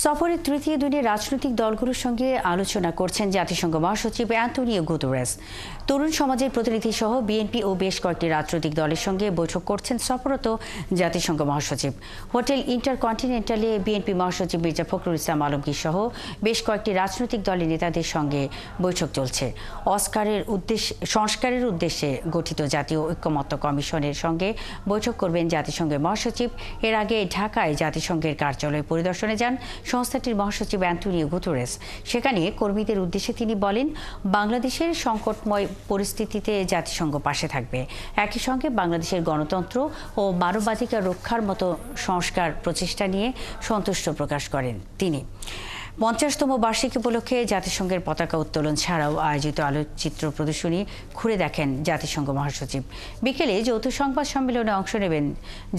সফরের তৃতীয় দিনে রাজনৈতিক দলগুলোর সঙ্গে আলোচনা করছেন জাতিসংঘ মহাসচিব অ্যান্তোনিও গুতেরেস। তরুণ সমাজের প্রতিনিধি সহ বিএনপি ও বেশ কয়েকটি রাজনৈতিক দলের সঙ্গে বৈঠক করছেন সফররত জাতিসংঘ মহাসচিব। হোটেল ইন্টারকন্টিনেন্টালে বিএনপি মহাসচিব মির্জা ফখরুল ইসলাম আলমগীর সহ বেশ কয়েকটি রাজনৈতিক দলের নেতাদের সঙ্গে বৈঠক চলছে। সংস্কারের উদ্দেশ্যে গঠিত জাতীয় ঐক্যমত্য কমিশনের সঙ্গে বৈঠক করবেন জাতিসংঘের মহাসচিব। এর আগে ঢাকায় জাতিসংঘের কার্যালয় পরিদর্শনে যান সংস্থাটির মহাসচিব অ্যান্তোনিও গুতেরেস। সেখানে কর্মীদের উদ্দেশ্যে তিনি বলেন, বাংলাদেশের সংকটময় পরিস্থিতিতে জাতিসংঘ পাশে থাকবে। একই সঙ্গে বাংলাদেশের গণতন্ত্র ও মানবাধিকার রক্ষার মতো সংস্কার প্রচেষ্টা নিয়ে সন্তুষ্ট প্রকাশ করেন তিনি। 50তম বার্ষিকী উপলক্ষে জাতিসংঘের পতাকা উত্তোলন ছাড়াও আয়োজিত আলোকচিত্র প্রদর্শনী ঘুরে দেখেন জাতিসংঘ মহাসচিব। বিকেলে যৌথ সংবাদ সম্মেলনে অংশ নেবেন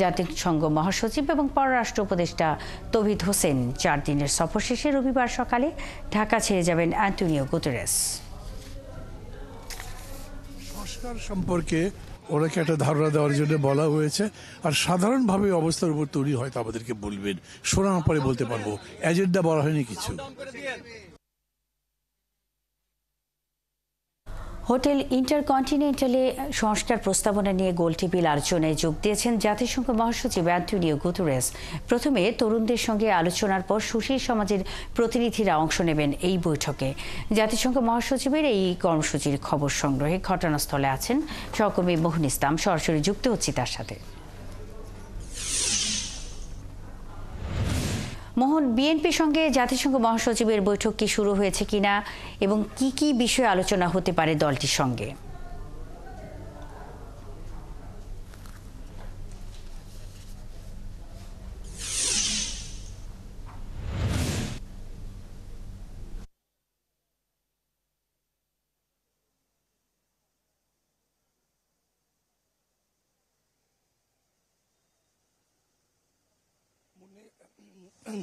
জাতিসংঘ মহাসচিব এবং পররাষ্ট্র উপদেষ্টা তৌহিদ হোসেন। 4 দিনের সফর শেষে রবিবার সকালে ঢাকা ছেড়ে যাবেন অ্যান্তোনিও গুতেরেস। সংস্কার সম্পর্কে ওনাকে একটা ধারণা দেওয়ার জন্য বলা হয়েছে, আর সাধারণভাবে অবস্থার উপর তৈরি হয়তো আমাদেরকে বলবেন, শোনার পরে বলতে পারবো। এজেন্ডা বলা হয়নি কিছু। হোটেল ইন্টারকন্টিনেন্টালে সংস্কার প্রস্তাবনা নিয়ে গোলটেবিল আলোচনায় যোগ দিয়েছেন জাতিসংঘ মহাসচিব অ্যান্তোনিও গুতেরেস। প্রথমে তরুণদের সঙ্গে আলোচনার পর সুশীল সমাজের প্রতিনিধিরা অংশ নেবেন এই বৈঠকে। জাতিসংঘ মহাসচিবের এই কর্মসূচির খবর সংগ্রহে ঘটনাস্থলে আছেন সহকর্মী মোহন ইসলাম। সরাসরি যুক্ত হচ্ছি তার সাথে। মোহন, বিএনপির সঙ্গে জাতিসংঘ মহাসচিবের বৈঠক কি শুরু হয়েছে কিনা এবং কি কি বিষয়ে আলোচনা হতে পারে দলটির সঙ্গে?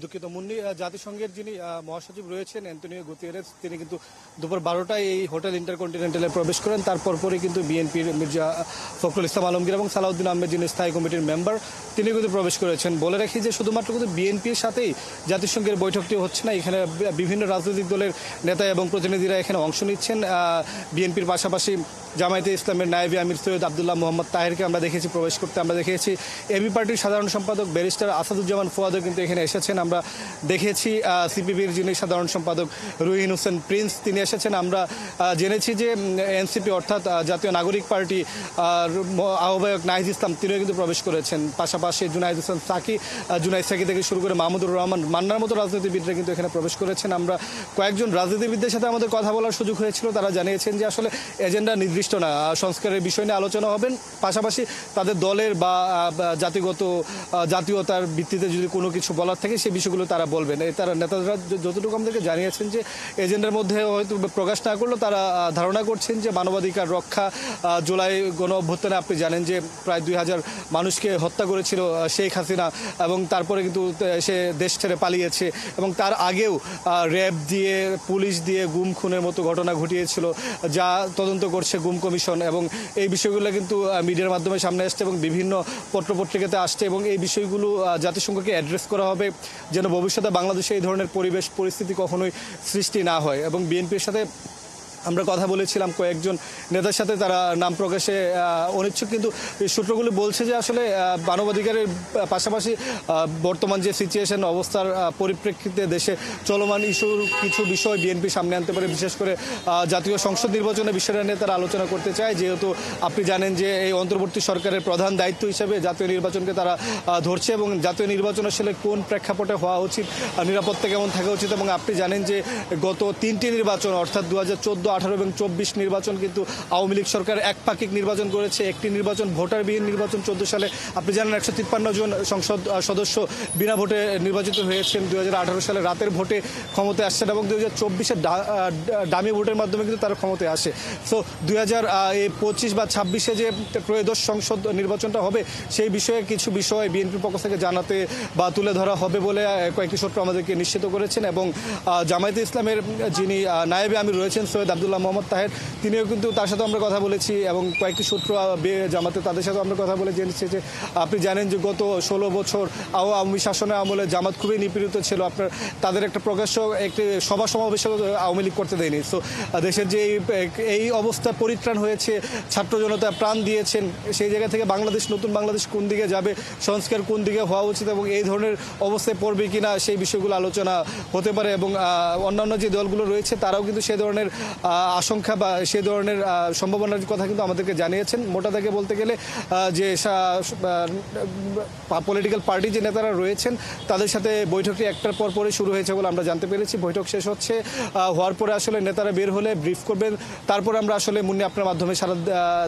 দুঃখিত মুন্নি, জাতিসংঘের যিনি মহাসচিব রয়েছেন অ্যান্তোনিও গুতেরেস, তিনি কিন্তু দুপুর 12টায় এই হোটেল ইন্টারকন্টিনেন্টালে প্রবেশ করেন। তারপর পরই কিন্তু বিএনপির মির্জা ফখরুল ইসলাম আলমগীর এবং সালাউদ্দিন আহমেদ, যিনি স্থায়ী কমিটির মেম্বার, তিনি কিন্তু প্রবেশ করেছেন। বলে রাখি যে শুধুমাত্র কিন্তু বিএনপির সাথেই জাতিসংঘের বৈঠকটি হচ্ছে না, এখানে বিভিন্ন রাজনৈতিক দলের নেতা এবং প্রতিনিধিরা এখানে অংশ নিচ্ছেন। বিএনপির পাশাপাশি জামায়াতে ইসলামের নায়েবে আমির সৈয়দ আবদুল্লাহ মোহাম্মদ তাহেরকে আমরা দেখেছি প্রবেশ করতে। আমরা দেখেছি এবি পার্টির সাধারণ সম্পাদক ব্যারিস্টার আসাদুজ্জামান ফুয়াদও কিন্তু এখানে এসেছেন। আমরা দেখেছি সিপিবির যিনি সাধারণ সম্পাদক রুহিন হোসেন প্রিন্স, তিনি এসেছেন। আমরা জেনেছি যে এনসিপি অর্থাৎ জাতীয় নাগরিক পার্টি আহ্বায়ক নাহিদ ইসলাম, তিনিও কিন্তু প্রবেশ করেছেন। পাশাপাশি জুনাইদ হোসেন জুনাইদ সাকি থেকে শুরু করে মাহমুদুর রহমান মান্নার মতো রাজনীতিবিদরা কিন্তু এখানে প্রবেশ করেছেন। আমরা কয়েকজন রাজনীতিবিদদের সাথে আমাদের কথা বলার সুযোগ হয়েছিল। তারা জানিয়েছেন যে আসলে এজেন্ডা নির্দিষ্ট না, সংস্কারের বিষয় নিয়ে আলোচনা হবেন। পাশাপাশি তাদের দলের বা জাতীয়তার ভিত্তিতে যদি কোনো কিছু বলার থাকে সেই বিষয়গুলো তারা বলবেন। তারা নেতারা যতটুকু আমাদেরকে জানিয়েছেন যে এজেন্ডার মধ্যে হয়তো প্রকাশ না করলেও তারা ধারণা করছেন যে মানবাধিকার রক্ষা, জুলাই গণ অভ্যুত্থানে আপনি জানেন যে প্রায় 2000 মানুষকে হত্যা করেছিল শেখ হাসিনা, এবং তারপরে কিন্তু সে দেশ ছেড়ে পালিয়েছে, এবং তার আগেও র্যাব দিয়ে, পুলিশ দিয়ে গুম খুনের মতো ঘটনা ঘটিয়েছিল, যা তদন্ত করছে গুম কমিশন। এবং এই বিষয়গুলো কিন্তু মিডিয়ার মাধ্যমে সামনে আসছে এবং বিভিন্ন পত্রপত্রিকাতে আসছে, এবং এই বিষয়গুলো জাতিসংঘকে অ্যাড্রেস করা হবে যেন ভবিষ্যতে বাংলাদেশে এই ধরনের পরিবেশ পরিস্থিতি কখনোই সৃষ্টি না হয়। এবং বিএনপির সাথে আমরা কথা বলেছিলাম কয়েকজন নেতার সাথে, তারা নাম প্রকাশে অনিচ্ছুক, কিন্তু সূত্রগুলো বলছে যে আসলে মানবাধিকারের পাশাপাশি বর্তমান যে সিচুয়েশন অবস্থার পরিপ্রেক্ষিতে দেশে চলমান ইস্যুর কিছু বিষয় বিএনপি সামনে আনতে পারে। বিশেষ করে জাতীয় সংসদ নির্বাচনের বিষয়টা নিয়ে তারা আলোচনা করতে চায়, যেহেতু আপনি জানেন যে এই অন্তর্বর্তী সরকারের প্রধান দায়িত্ব হিসেবে জাতীয় নির্বাচনকে তারা ধরছে, এবং জাতীয় নির্বাচন আসলে কোন প্রেক্ষাপটে হওয়া উচিত, নিরাপত্তা কেমন থাকা উচিত। এবং আপনি জানেন যে গত 3টি নির্বাচন অর্থাৎ 2014, 18 এবং 24 নির্বাচন কিন্তু আওয়ামী লীগ সরকার একপাক্ষিক নির্বাচন করেছে। একটি নির্বাচন ভোটারবিহীন নির্বাচন 14 সালে আপনি জানেন 153 জন সংসদ সদস্য বিনা ভোটে নির্বাচিত হয়েছেন। 2018 সালে রাতের ভোটে ক্ষমতায় আসছেন, এবং 2024-এ ডামি ভোটের মাধ্যমে কিন্তু তারা ক্ষমতায় আসে। সো 2025 বা 26-এ যে ত্রয়োদশ সংসদ নির্বাচনটা হবে, সেই বিষয়ে কিছু বিষয় বিএনপির পক্ষ থেকে জানাতে বা তুলে ধরা হবে বলে কয়েকটি সূত্র আমাদেরকে নিশ্চিত করেছেন। এবং জামায়াতে ইসলামের যিনি নায়েবে আমির রয়েছেন সৈয়দ আব্দুল্লাহ মোহাম্মদ তাহের, তিনিও কিন্তু তার সাথে আমরা কথা বলেছি এবং কয়েকটি সূত্র জামাতে তাদের সাথে আমরা কথা বলে জেনেছি যে আপনি জানেন যে গত 16 বছর আওয়ামী শাসনের আমলে জামাত খুবই নিপীড়িত ছিল। আপনার তাদের একটা প্রকাশ্য একটি সভা সমাবেশও আওয়ামী লীগ করতে দেয়নি। সো দেশের যে এই অবস্থা পরিত্রাণ হয়েছে, ছাত্র জনতা প্রাণ দিয়েছেন, সেই জায়গা থেকে নতুন বাংলাদেশ কোন দিকে যাবে, সংস্কার কোন দিকে হওয়া উচিত এবং এই ধরনের অবস্থায় পড়বে কিনা সেই বিষয়গুলো আলোচনা হতে পারে। এবং অন্যান্য যে দলগুলো রয়েছে তারাও কিন্তু সে ধরনের আশঙ্কা বা সে ধরনের সম্ভাবনার কথা কিন্তু আমাদেরকে জানিয়েছেন। মোটা দাগে বলতে গেলে যে পলিটিক্যাল পার্টি যে নেতারা রয়েছেন তাদের সাথে বৈঠকটি একটার পর পরে শুরু হয়েছে বলে আমরা জানতে পেরেছি। বৈঠক শেষ হচ্ছে, হওয়ার পরে আসলে নেতারা বের হলে ব্রিফ করবেন, তারপর আমরা আসলে মুন্নি আপনার মাধ্যমে সারা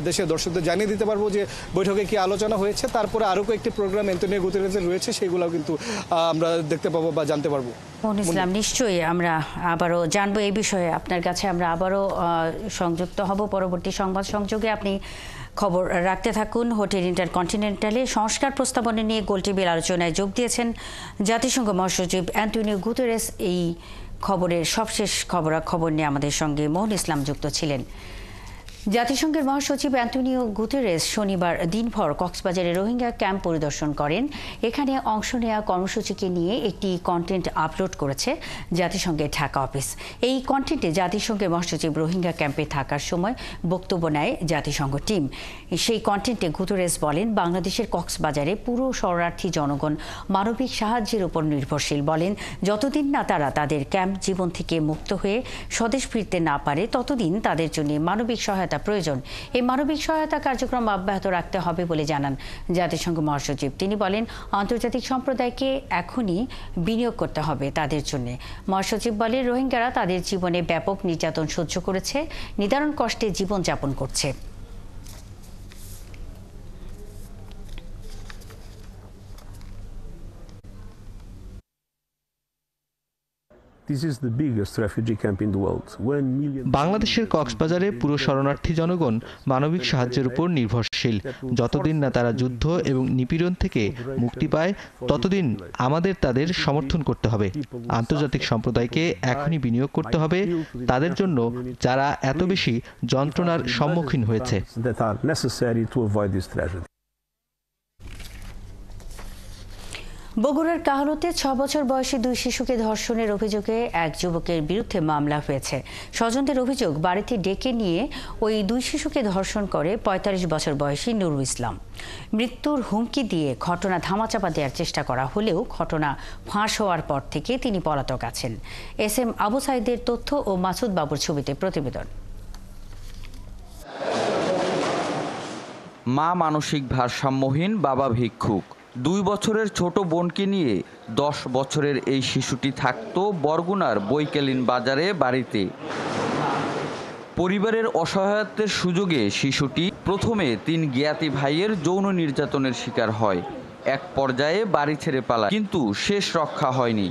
দেশের দর্শকদের জানিয়ে দিতে পারবো যে বৈঠকে কি আলোচনা হয়েছে। তারপরে আরও কয়েকটি প্রোগ্রাম অ্যান্তোনিও গুতেরেসের রয়েছে, সেগুলোও কিন্তু আমরা দেখতে পাবো বা জানতে পারবো। ইসলাম, নিশ্চয়ই আমরা আবারও জানবো এই বিষয়ে, আপনার কাছে আমরা আবারও সংযুক্ত হব পরবর্তী সংবাদ সংযোগে। আপনি খবর রাখতে থাকুন। হোটেল ইন্টারকন্টিনেন্টালে সংস্কার প্রস্তাবনা নিয়ে গোলটেবিল আলোচনায় যোগ দিয়েছেন জাতিসংঘ মহাসচিব অ্যান্টোনিও গুতেরেস। এই খবরের সবশেষ খবরাখবর নিয়ে আমাদের সঙ্গে মোহন ইসলাম যুক্ত ছিলেন। জাতিসংঘের মহাসচিব অ্যান্টোনিও গুতেরেস শনিবার দিনভর কক্সবাজারে রোহিঙ্গা ক্যাম্প পরিদর্শন করেন। এখানে অংশ নেওয়া কর্মসূচিকে নিয়ে একটি কন্টেন্ট আপলোড করেছে জাতিসংঘের ঢাকা অফিস। এই কন্টেন্টে জাতিসংঘের মহাসচিব রোহিঙ্গা ক্যাম্পে থাকার সময় বক্তব্য নেয় জাতিসংঘ টিম। সেই কন্টেন্টে গুতেরেস বলেন, বাংলাদেশের কক্সবাজারে পুরো শরণার্থী জনগণ মানবিক সাহায্যের উপর নির্ভরশীল। বলেন, যতদিন না তারা তাদের ক্যাম্প জীবন থেকে মুক্ত হয়ে স্বদেশ ফিরতে না পারে ততদিন তাদের জন্য মানবিক সহায়তা প্রয়োজন। এই মানবিক সহায়তা কার্যক্রম অব্যাহত রাখতে হবে বলে জানান জাতিসংঘ মহাসচিব। তিনি বলেন, আন্তর্জাতিক সম্প্রদায়কে এখনই বিনিয়োগ করতে হবে তাদের জন্য। মহাসচিব বলেন, রোহিঙ্গারা তাদের জীবনে ব্যাপক নির্যাতন সহ্য করেছে, নিদারুণ কষ্টে জীবনযাপন করছে। বাংলাদেশের কক্সবাজারে পুরো শরণার্থী জনগণ মানবিক সাহায্যের উপর নির্ভরশীল। যতদিন না তারা যুদ্ধ এবং নিপীড়ন থেকে মুক্তি পায় ততদিন আমাদের তাদের সমর্থন করতে হবে। আন্তর্জাতিক সম্প্রদায়কে এখনই বিনিয়োগ করতে হবে তাদের জন্য যারা এত বেশি যন্ত্রণার সম্মুখীন হয়েছে। বগুড়ার কাহালুতে 6 বছর বয়সী 2 শিশুকে ধর্ষণের অভিযোগে এক যুবকের বিরুদ্ধে মামলা হয়েছে। স্বজনদের অভিযোগ, বাড়িতে ডেকে নিয়ে ওই 2 শিশুকে ধর্ষণ করে 45 বছর বয়সী নুরুল ইসলাম। মৃত্যুর হুমকি দিয়ে ঘটনা ধামাচাপা দেওয়ার চেষ্টা করা হলেও ঘটনা ফাঁস হওয়ার পর থেকে তিনি পলাতক আছেন। SM আবু সাইদের তথ্য ও মাসুদ বাবুর ছবিতে প্রতিবেদন। মা মানসিক ভারসাম্যহীন, বাবা ভিক্ষুক। 2 বছরের ছোট বোনকে নিয়ে 10 বছরের এই শিশুটি থাকতো বরগুনার বৈকালীন বাজারে বাড়িতে। পরিবারের অসহায়ত্বের সুযোগে শিশুটি প্রথমে 3 জ্ঞাতি ভাইয়ের যৌন নির্যাতনের শিকার হয়। এক পর্যায়ে বাড়ি ছেড়ে পালায়, কিন্তু শেষ রক্ষা হয়নি।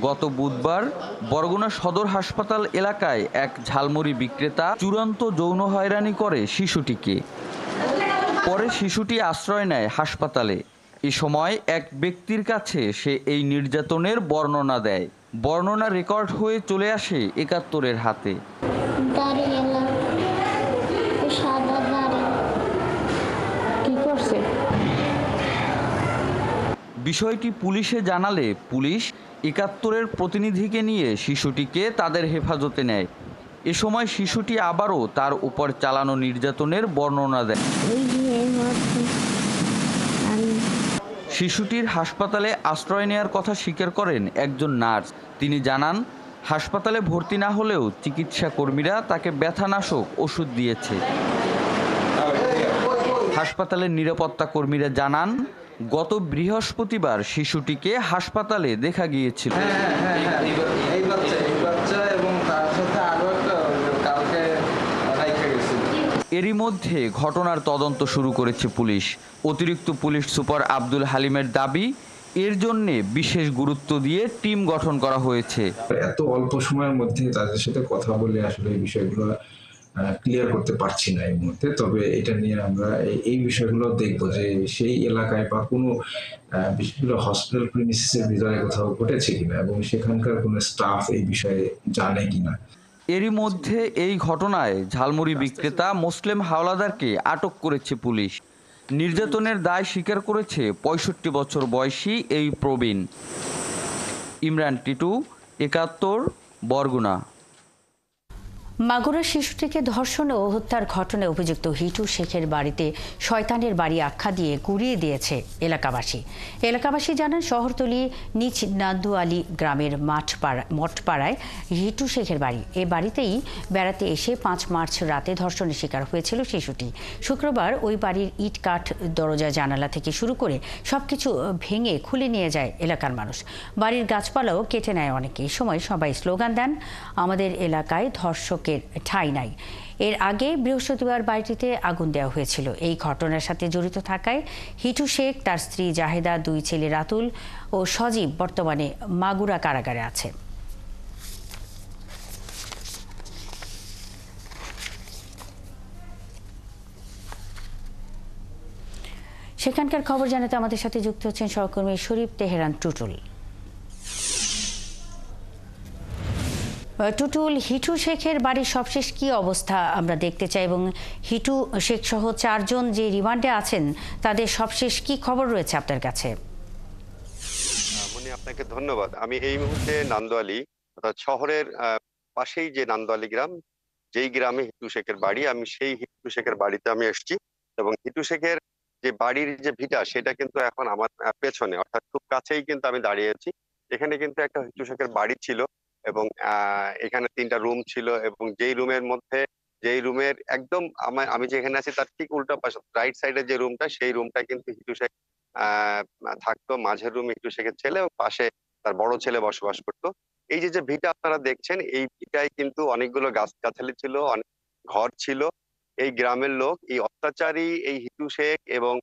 গত বুধবার বরগুনা সদর হাসপাতাল এলাকায় এক ঝালমুড়ি বিক্রেতা চূড়ান্ত যৌন হয়রানি করে শিশুটিকে। পরে শিশুটি আশ্রয় নেয় হাসপাতালে। এ সময় এক ব্যক্তির কাছে সে এই নির্যাতনের বর্ণনা দেয়। বর্ণনা রেকর্ড হয়ে চলে আসে 71-এর হাতে। বিষয়টি পুলিশে জানালে পুলিশ 71-এর প্রতিনিধিকে নিয়ে শিশুটিকে তাদের হেফাজতে নেয়। এ সময় শিশুটি আবারও তার উপর চালানো নির্যাতনের বর্ণনা দেয়। শিশুটির হাসপাতালে আশ্রয় নেওয়ার কথা স্বীকার করেন একজন নার্স। তিনি জানান, হাসপাতালে ভর্তি না হলেও চিকিৎসা কর্মীরা তাকে ব্যথানাশক ওষুধ দিয়েছে। হাসপাতালের নিরাপত্তা কর্মীরা জানান, গত বৃহস্পতিবার শিশুটিকে হাসপাতালে দেখা গিয়েছিল। এরই মধ্যে ঘটনার তদন্ত শুরু করেছে পুলিশ। অতিরিক্ত পুলিশ সুপার আব্দুল হালিমের দাবি, এর জন্য বিশেষ গুরুত্ব দিয়ে টিম গঠন করা হয়েছে। এত অল্প সময়ের মধ্যে তাদের সাথে কথা বলে আসলে এই বিষয়গুলো ক্লিয়ার করতে পারছি না এই মুহূর্তে। তবে এটা নিয়ে আমরা এই বিষয়গুলো দেখবো যে সেই এলাকায় বা কোনো বিশেষ হসপিটাল প্রিমিসিসের ভিতরে কোথাও ঘটেছে কিনা এবং সেখানকার কোনো স্টাফ এই বিষয়ে জানে কিনা। এরই মধ্যে এই ঘটনায় ঝালমুড়ি বিক্রেতা মুসলিম হাওলাদারকে আটক করেছে পুলিশ। নির্যাতনের দায় স্বীকার করেছে ৬৫ বছর বয়সী এই প্রবীণ। ইমরান টিটু, ৭১, বরগুনা। মাগুরা শিশুটিকে ধর্ষণ ও হত্যার ঘটনায় অভিযুক্ত হিটু শেখের বাড়িতে শয়তানের বাড়ি আখ্যা দিয়ে গুড়িয়ে দিয়েছে এলাকাবাসী জানান শহরতলি নিচ নান্দুয়ালি গ্রামের মঠপাড়ায় হিটু শেখের বাড়ি। এ বাড়িতেই বেড়াতে এসে ৫ মার্চ রাতে ধর্ষণের শিকার হয়েছিল শিশুটি। শুক্রবার ওই বাড়ির ইট কাঠ দরজা জানালা থেকে শুরু করে সবকিছু ভেঙে খুলে নিয়ে যায় এলাকার মানুষ। বাড়ির গাছপালাও কেটে নেয় অনেকে। এই সময় সবাই স্লোগান দেন, আমাদের এলাকায় ধর্ষক ঠাঁই নাই। এর আগে বৃহস্পতিবার বাড়িটিতে আগুন দেওয়া হয়েছিল। এই ঘটনার সাথে জড়িত থাকায় হিটু শেখ, তার স্ত্রী জাহেদা, 2 ছেলে রাতুল ও সজীব বর্তমানে মাগুরা কারাগারে আছে। সেখানকার খবর জানাতে আমাদের সাথে যুক্ত হচ্ছেন সহকর্মী শরীফ তেহরান টুটুল। টুটুল, হিটু শেখের বাড়ির সবশেষ কি অবস্থা আমরা দেখতে চাই, এবং হিটু শেখ সহ 4 জন যে রিমান্ডে আছেন তাদের সবশেষ কি খবর রয়েছে আপনার কাছে? আপনাকে ধন্যবাদ। আমি এই মুহূর্তে নান্দোয়ালি অর্থাৎ শহরের পাশেই যে নান্দোয়ালি গ্রাম, যেই গ্রামে হিটু শেখের বাড়ি, আমি সেই হিটু শেখের বাড়িতে আমি এসেছি। এবং হিটু শেখের যে বাড়ির যে ভিটা, সেটা কিন্তু এখন আমার পেছনে, অর্থাৎ খুব কাছেই কিন্তু আমি দাঁড়িয়ে আছি। এখানে কিন্তু একটা হিটু শেখের বাড়ি ছিল এবং এখানে 3টা রুম ছিল, এবং যেই রুমের একদম আমি যেখানে আছি তার ঠিক উল্টা পাশে রাইট সাইডে যে রুমটা, সেই রুমটা কিন্তু হিটু শেখ থাকতো। মাঝের রুম হিটু শেখের ছেলে এবং পাশে তার বড় ছেলে বসবাস করতো। এই যে ভিটা আপনারা দেখছেন, এই ভিটায় কিন্তু অনেকগুলো গাছগাছালি ছিল, অনেক ঘর ছিল। এই গ্রামের লোক এই অত্যাচারী এই হিটু শেখ এবং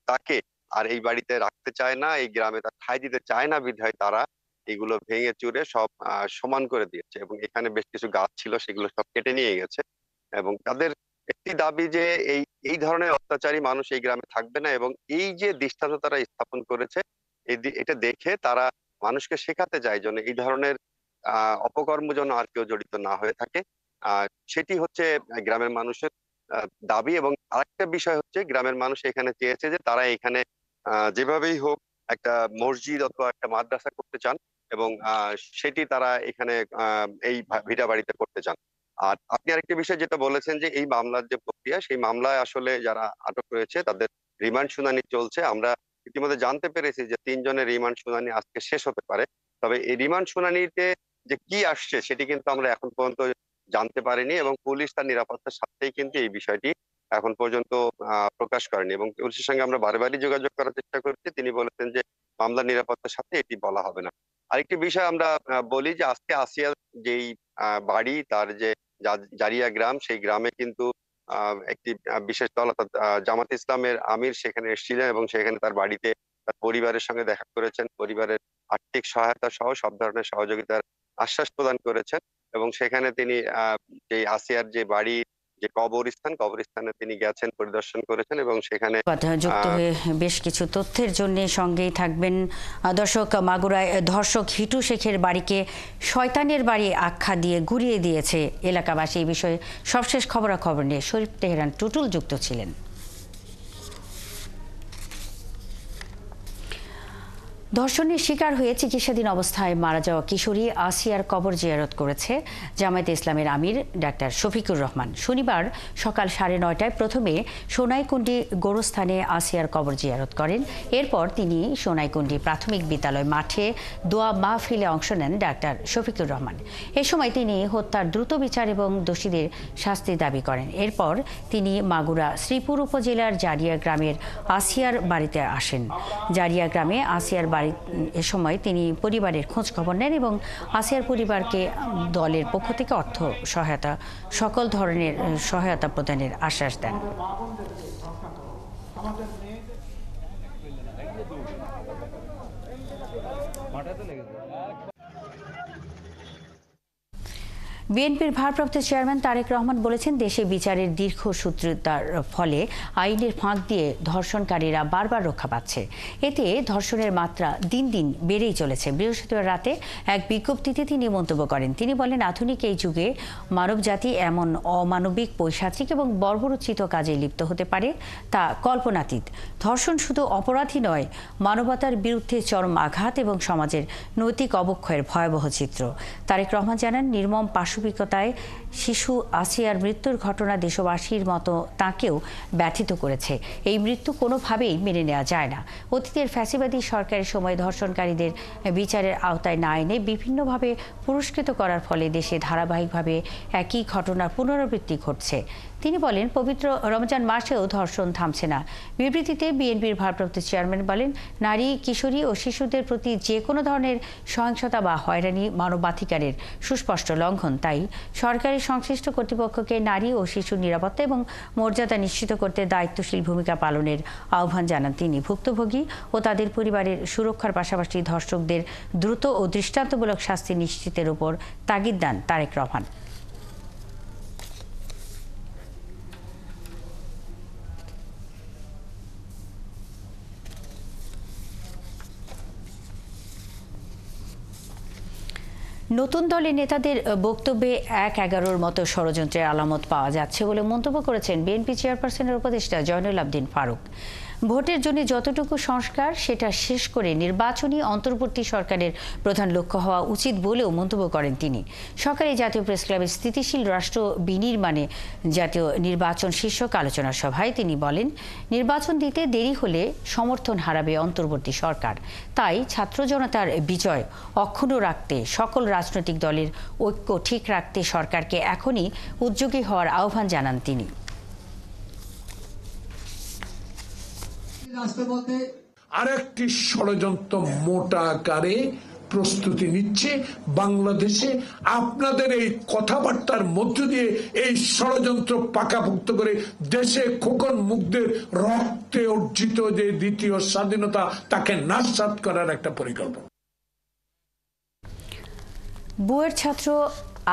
তাকে আর এই বাড়িতে রাখতে চায় না, এই গ্রামে তার ঠাঁই দিতে চায় না, বিধায় তারা এগুলো ভেঙে চুরে সব সমান করে দিয়েছে। এবং এখানে বেশ কিছু গাছ ছিল, সেগুলো সব কেটে নিয়ে গেছে। এবং তাদের একটি দাবি যে এই ধরনের অত্যাচারী মানুষ এই গ্রামে থাকবে না, এবং এই যে দৃষ্টান্ত তারা স্থাপন করেছে, এটা দেখে তারা মানুষকে শেখাতে যায় যেন এই ধরনের অপকর্ম যেন আর কেউ জড়িত না হয়ে থাকে। সেটি হচ্ছে গ্রামের মানুষের দাবি। এবং আরেকটা বিষয় হচ্ছে, গ্রামের মানুষ এখানে চেয়েছে যে তারা এখানে যেভাবেই হোক একটা মসজিদ অথবা একটা মাদ্রাসা করতে চান, এবং সেটি তারা এখানে এই ভিটা বাড়িতে করতে চান। আর আপনি আরেকটি বিষয় যেটা বলেছেন যে এই মামলার যে প্রক্রিয়া, সেই মামলায় আসলে যারা আটক রয়েছে তাদের রিমান্ড শুনানি চলছে। আমরা ইতিমধ্যে জানতে পেরেছি যে 3 জনের রিমান্ড শুনানি আজকে শেষ হতে পারে। তবে এই রিমান্ড শুনানিতে যে কি আসছে সেটি কিন্তু আমরা এখন পর্যন্ত জানতে পারিনি, এবং পুলিশ তার নিরাপত্তার সাথেই কিন্তু এই বিষয়টি এখন পর্যন্ত প্রকাশ করেনি। এবং পুলিশের সঙ্গে আমরা বারবারই যোগাযোগ করার চেষ্টা করছি, তিনি বলেছেন যে মামলার নিরাপত্তার সাথে এটি বলা হবে না। আরেকটি বিষয় আমরা বলি যে আজকে আসিয়ার যেই বাড়ি, তার যে জারিয়া গ্রাম, সেই গ্রামে কিন্তু একটি বিশেষ দল অর্থাৎ জামাত ইসলামের আমির সেখানে এসেছিলেন, এবং সেখানে তার বাড়িতে তার পরিবারের সঙ্গে দেখা করেছেন, পরিবারের আর্থিক সহায়তা সহ সব ধরনের সহযোগিতার আশ্বাস প্রদান করেছেন। এবং সেখানে তিনি যে আসিয়ার যে বাড়ি, যে কবরস্থানে তিনি গেছেন, পরিদর্শন করেছেন, এবং সেখানে যুক্ত হয়ে বেশ কিছু তথ্যের জন্য সঙ্গেই থাকবেন। দর্শক, মাগুরায় ধর্ষক হিটু শেখের বাড়িকে শয়তানের বাড়ি আখ্যা দিয়ে গুড়িয়ে দিয়েছে এলাকাবাসী। এই বিষয়ে সবশেষ খবরাখবর নিয়ে শরীফ তেহরান টুটুল যুক্ত ছিলেন। ধর্ষণের শিকার হয়ে চিকিৎসাধীন অবস্থায় মারা যাওয়া কিশোরী আসিয়ার কবর জিয়ারত করেছে জামায়াতে ইসলামের আমির ডাক্তার শফিকুর রহমান। শনিবার সকাল 9:30টায় প্রথমে সোনাইকুণ্ডি গোরস্থানে আসিয়ার কবর জিয়ারত করেন। এরপর তিনি সোনাইকুণ্ডি প্রাথমিক বিদ্যালয় মাঠে দোয়া মাহফিলে অংশ নেন ডাক্তার শফিকুর রহমান। এ সময় তিনি হত্যার দ্রুত বিচার এবং দোষীদের শাস্তি দাবি করেন। এরপর তিনি মাগুরা শ্রীপুর উপজেলার জারিয়া গ্রামের আসিয়ার বাড়িতে আসেন। জারিয়া গ্রামে আসিয়ার এ সময় তিনি পরিবারের খোঁজ খবর নেন এবং আসিয়ার পরিবারকে দলের পক্ষ থেকে অর্থ সহায়তা, সকল ধরনের সহায়তা প্রদানের আশ্বাস দেন। বিএনপির ভারপ্রাপ্ত চেয়ারম্যান তারেক রহমান বলেছেন, দেশে বিচারের দীর্ঘসূত্রতার ফলে আইনের ফাঁক দিয়ে ধর্ষণকারীরা বারবার রক্ষা পাচ্ছে। এতে ধর্ষণের মাত্রা দিন দিন বেড়েই চলেছে। বৃহস্পতিবার রাতে এক বিজ্ঞপ্তিতে তিনি মন্তব্য করেন। তিনি বলেন, আধুনিক এই যুগে মানবজাতি এমন অমানবিক, পৈশাচিক এবং বর্বরোচিত কাজে লিপ্ত হতে পারে তা কল্পনাতীত। ধর্ষণ শুধু অপরাধী নয়, মানবতার বিরুদ্ধে চরম আঘাত এবং সমাজের নৈতিক অবক্ষয়ের ভয়াবহ চিত্র। তারেক রহমান জানান, নির্মম পাশবিকতায় শিশু আসিয়ার মৃত্যুর ঘটনা দেশবাসীর মতো তাঁকেও ব্যথিত করেছে। এই মৃত্যু কোনোভাবেই মেনে নেওয়া যায় না। অতীতের ফ্যাসিবাদী সরকারের সময় ধর্ষণকারীদের বিচারের আওতায় না এনে বিভিন্নভাবে পুরস্কৃত করার ফলে দেশে ধারাবাহিকভাবে একই ঘটনার পুনরাবৃত্তি ঘটছে। তিনি বলেন, পবিত্র রমজান মাসেও ধর্ষণ থামছে না। বিবৃতিতে বিএনপির ভারপ্রাপ্ত চেয়ারম্যান বলেন, নারী, কিশোরী ও শিশুদের প্রতি যে কোনো ধরনের সহিংসতা বা হয়রানি মানবাধিকারের সুস্পষ্ট লঙ্ঘন। তাই সরকারি সংশ্লিষ্ট কর্তৃপক্ষকে নারী ও শিশুর নিরাপত্তা এবং মর্যাদা নিশ্চিত করতে দায়িত্বশীল ভূমিকা পালনের আহ্বান জানান তিনি। ভুক্তভোগী ও তাদের পরিবারের সুরক্ষার পাশাপাশি ধর্ষকদের দ্রুত ও দৃষ্টান্তমূলক শাস্তি নিশ্চিতের উপর তাগিদ দেন তারেক রহমান। নতুন দলের নেতাদের বক্তব্যে ১-১১ মতো ষড়যন্ত্রের আলামত পাওয়া যাচ্ছে বলে মন্তব্য করেছেন বিএনপি চেয়ারপারসনের উপদেষ্টা জয়নুল আবদিন ফারুক। ভোটের জন্য যতটুকু সংস্কার সেটা শেষ করে নির্বাচনী অন্তর্বর্তী সরকারের প্রধান লক্ষ্য হওয়া উচিত বলেও মন্তব্য করেন তিনি। সকালে জাতীয় প্রেস ক্লাবের স্থিতিশীল রাষ্ট্র বিনির্মাণে জাতীয় নির্বাচন শীর্ষক আলোচনা সভায় তিনি বলেন, নির্বাচন দিতে দেরি হলে সমর্থন হারাবে অন্তর্বর্তী সরকার। তাই ছাত্র জনতার বিজয় অক্ষুণ্ণ রাখতে, সকল রাজনৈতিক দলের ঐক্য ঠিক রাখতে সরকারকে এখনই উদ্যোগী হওয়ার আহ্বান জানান তিনি। আরেকটি ষড়যন্ত্র মোটা আকারে প্রস্তুতি নিচ্ছে বাংলাদেশে। আপনাদের এই কথাবার্তার মধ্য দিয়ে এই ষড়যন্ত্র পাকাপোক্ত করে দেশে খোকন মুখদের রক্তে অর্জিত যে দ্বিতীয় স্বাধীনতা তাকে নাশসাত করার একটা পরিকল্পনা। বুয়েট ছাত্র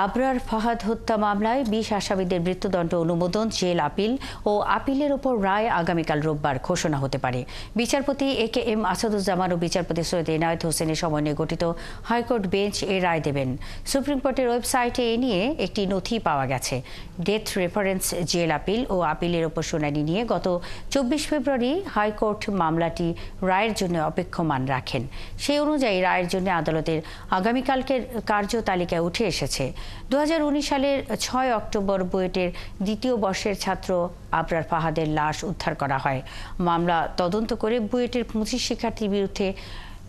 আবরার ফাহাদ হত্যা মামলায় ২০ আসামিদের মৃত্যুদণ্ড অনুমোদন, জেল আপিল ও আপিলের ওপর রায় আগামীকাল রোববার ঘোষণা হতে পারে। বিচারপতি AKM আসাদুজ্জামান ও বিচারপতি সৈয়দ এনায়েত হোসেনের সমন্বয়ে গঠিত হাইকোর্ট বেঞ্চ এ রায় দেবেন। সুপ্রিম কোর্টের ওয়েবসাইটে এ নিয়ে একটি নথি পাওয়া গেছে। ডেথ রেফারেন্স, জেল আপিল ও আপিলের ওপর শুনানি নিয়ে গত ২৪ ফেব্রুয়ারি হাইকোর্ট মামলাটি রায়ের জন্য অপেক্ষমান রাখেন। সেই অনুযায়ী রায়ের জন্য আদালতের আগামীকালকের কার্যতালিকায় উঠে এসেছে। ২০১৯ সালের ৬ অক্টোবর বুয়েটের দ্বিতীয় বর্ষের ছাত্র আবরার ফাহাদের লাশ উদ্ধার করা হয়। মামলা তদন্ত করে বুয়েটের ২৫ শিক্ষার্থীর বিরুদ্ধে